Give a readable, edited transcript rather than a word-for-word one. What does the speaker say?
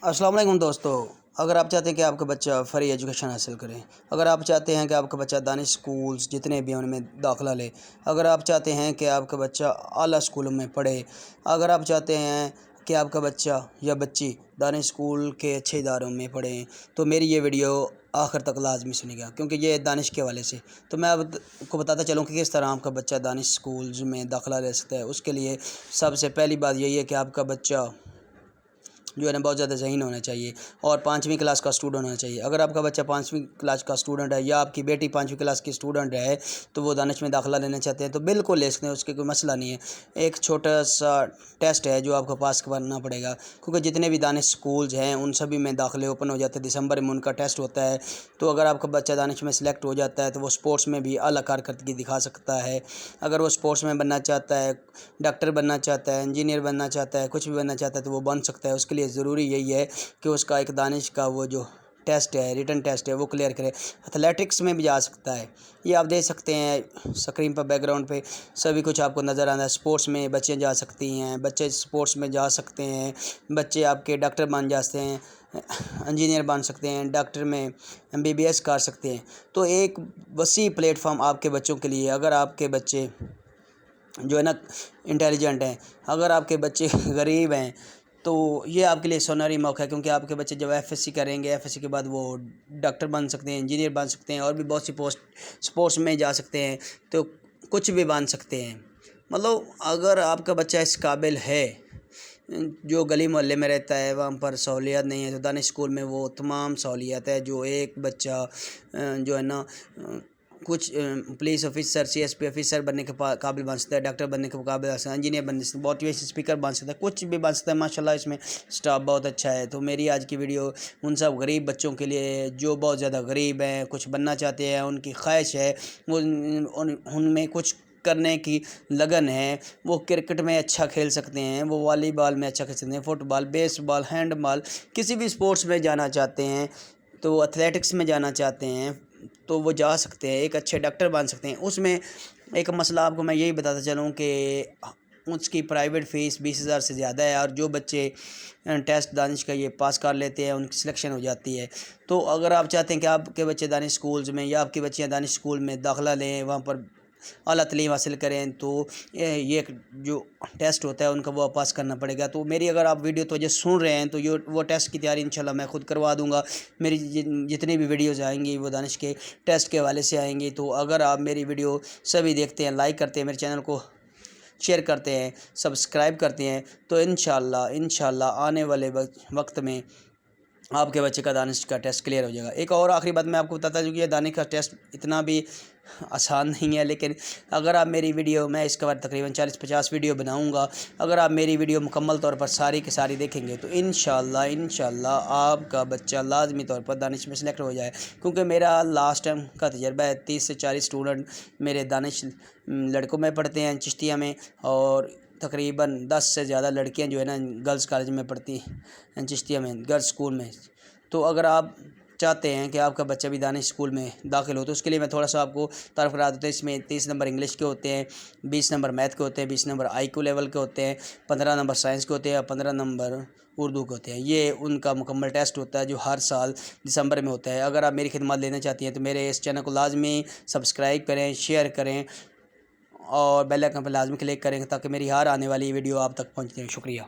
السلام علیکم دوستو، اگر آپ چاہتے ہیں کہ آپ کا بچہ فری ایجوکیشن حاصل کرے، اگر آپ چاہتے ہیں کہ آپ کا بچہ دانش سکولز جتنے بھی ہیں ان میں داخلہ لے، اگر آپ چاہتے ہیں کہ آپ کا بچہ اعلیٰ اسکولوں میں پڑھے، اگر آپ چاہتے ہیں کہ آپ کا بچہ یا بچی دانش سکول کے اچھے اداروں میں پڑھیں، تو میری یہ ویڈیو آخر تک لازمی سنیے گا، کیونکہ یہ دانش کے حوالے سے تو میں اب کو بتاتا چلوں کہ کس طرح آپ کا بچہ دانش سکولز میں داخلہ لے سکتا ہے۔ اس کے لیے سب سے پہلی بات یہی ہے کہ آپ کا بچہ جو ہے نا بہت زیادہ ذہین ہونا چاہیے اور 5ویں کلاس کا اسٹوڈنٹ ہونا چاہیے۔ اگر آپ کا بچہ 5ویں کلاس کا اسٹوڈنٹ ہے یا آپ کی بیٹی 5ویں کلاس کی اسٹوڈنٹ ہے تو وہ دانش میں داخلہ لینا چاہتے ہیں تو بالکل لے سکتے ہیں، اس کے کوئی مسئلہ نہیں ہے۔ ایک چھوٹا سا ٹیسٹ ہے جو آپ کو پاس کرنا پڑے گا، کیونکہ جتنے بھی دانش سکولز ہیں ان سبھی میں داخلے اوپن ہو جاتے ہیں، دسمبر میں ان کا ٹیسٹ ہوتا ہے۔ تو اگر آپ کا بچہ دانش میں سلیکٹ ہو جاتا ہے تو وہ اسپورٹس میں بھی اعلیٰ کارکردگی دکھا سکتا ہے۔ اگر وہ اسپورٹس میں بننا چاہتا ہے، ڈاکٹر بننا چاہتا ہے، انجینئر بننا چاہتا ہے، کچھ بھی بننا چاہتا ہے تو وہ بن سکتا ہے۔ اس کے لیے ضروری یہی ہے کہ اس کا ایک دانش کا وہ جو ٹیسٹ ہے، ریٹن ٹیسٹ ہے، وہ کلیئر کرے۔ ایتھلیٹکس میں بھی جا سکتا ہے، یہ آپ دیکھ سکتے ہیں اسکرین پر بیک گراؤنڈ پہ سبھی کچھ آپ کو نظر آتا ہے۔ اسپورٹس میں بچے جا سکتی ہیں، بچے اسپورٹس میں جا سکتے ہیں، بچے آپ کے ڈاکٹر بن جاتے ہیں، انجینئر بن سکتے ہیں، ڈاکٹر میں MBBS کر سکتے ہیں۔ تو ایک وسیع پلیٹ فارم آپ کے بچوں کے لیے، اگر آپ کے بچے جو ہے نا انٹیلیجنٹ ہیں، اگر آپ کے بچے غریب ہیں تو یہ آپ کے لیے سونری موقع ہے، کیونکہ آپ کے بچے جب FSC کریں گے، FSC کے بعد وہ ڈاکٹر بن سکتے ہیں، انجینئر بن سکتے ہیں، اور بھی بہت سی پوسٹ اسپورٹس میں جا سکتے ہیں، تو کچھ بھی بن سکتے ہیں۔ مطلب اگر آپ کا بچہ اس قابل ہے، جو گلی محلے میں رہتا ہے وہاں پر سہولیات نہیں ہے، تو دانش اسکول میں وہ تمام سہولیات ہے جو ایک بچہ جو ہے نا کچھ پولیس آفیسر، CSP آفیسر بننے کے قابل بن سکتا ہے، ڈاکٹر بننے کے قابل بن سکتا ہے، انجینئر بن سکتا ہے، موٹیویشن اسپیکر بن سکتا ہے، کچھ بھی بن سکتا ہے۔ ماشاءاللہ اس میں سٹاف بہت اچھا ہے۔ تو میری آج کی ویڈیو ان سب غریب بچوں کے لیے جو بہت زیادہ غریب ہیں، کچھ بننا چاہتے ہیں، ان کی خواہش ہے، وہ ان میں کچھ کرنے کی لگن ہے، وہ کرکٹ میں اچھا کھیل سکتے ہیں، وہ والی بال میں اچھا کھیل سکتے ہیں، فٹ بال، بیس بال، ہینڈ بال، کسی بھی اسپورٹس میں جانا چاہتے ہیں، تو ایتھلیٹکس میں جانا چاہتے ہیں تو وہ جا سکتے ہیں، ایک اچھے ڈاکٹر بن سکتے ہیں۔ اس میں ایک مسئلہ آپ کو میں یہی بتاتا چلوں کہ اس کی پرائیویٹ فیس 20,000 سے زیادہ ہے، اور جو بچے ٹیسٹ دانش کا یہ پاس کر لیتے ہیں ان کی سلیکشن ہو جاتی ہے۔ تو اگر آپ چاہتے ہیں کہ آپ کے بچے دانش سکولز میں یا آپ کی بچیاں دانش سکول میں داخلہ لیں، وہاں پر اعلیٰ تعلیم حاصل کریں، تو یہ جو ٹیسٹ ہوتا ہے ان کا وہ پاس کرنا پڑے گا۔ تو میری اگر آپ ویڈیو تو سن رہے ہیں تو وہ ٹیسٹ کی تیاری انشاءاللہ میں خود کروا دوں گا۔ میری جتنی بھی ویڈیوز آئیں گی وہ دانش کے ٹیسٹ کے حوالے سے آئیں گی۔ تو اگر آپ میری ویڈیو سبھی دیکھتے ہیں، لائک کرتے ہیں، میرے چینل کو شیئر کرتے ہیں، سبسکرائب کرتے ہیں، تو انشاءاللہ آنے والے وقت میں آپ کے بچے کا دانش کا ٹیسٹ کلیئر ہو جائے گا۔ ایک اور آخری بات میں آپ کو بتاتا ہوں کہ یہ دانش کا ٹیسٹ اتنا بھی آسان نہیں ہے، لیکن اگر آپ میری ویڈیو، میں اس کے بعد تقریباً 40-50 ویڈیو بناؤں گا، اگر آپ میری ویڈیو مکمل طور پر ساری کی ساری دیکھیں گے تو انشاءاللہ آپ کا بچہ لازمی طور پر دانش میں سلیکٹ ہو جائے، کیونکہ میرا لاسٹ ٹائم کا تجربہ ہے، 30 سے 40 اسٹوڈنٹ میرے دانش لڑکوں میں پڑھتے ہیں چشتیہ میں، اور تقریباً 10 سے زیادہ لڑکیاں جو ہے نا گرلز کالج میں پڑھتی ہیں چشتیہ میں، گرلز اسکول میں۔ تو اگر آپ چاہتے ہیں کہ آپ کا بچہ بھی دانش اسکول میں داخل ہو تو اس کے لیے میں تھوڑا سا آپ کو تعارف کرا دیتا ہوں۔ اس میں 30 نمبر انگلش کے ہوتے ہیں، 20 نمبر میتھ کے ہوتے ہیں، 20 نمبر IQ لیول کے ہوتے ہیں، 15 نمبر سائنس کے ہوتے ہیں، اور 15 نمبر اردو کے ہوتے ہیں۔ یہ ان کا مکمل ٹیسٹ ہوتا ہے جو ہر سال دسمبر میں ہوتا ہے۔ اگر آپ میری خدمات لینا چاہتی ہیں تو میرے اس چینل کو لازمی سبسکرائب کریں، شیئر کریں، اور بیل آئکن پر لازمی کلک کریں تاکہ میری ہر آنے والی ویڈیو آپ تک پہنچتی ہے۔ شکریہ۔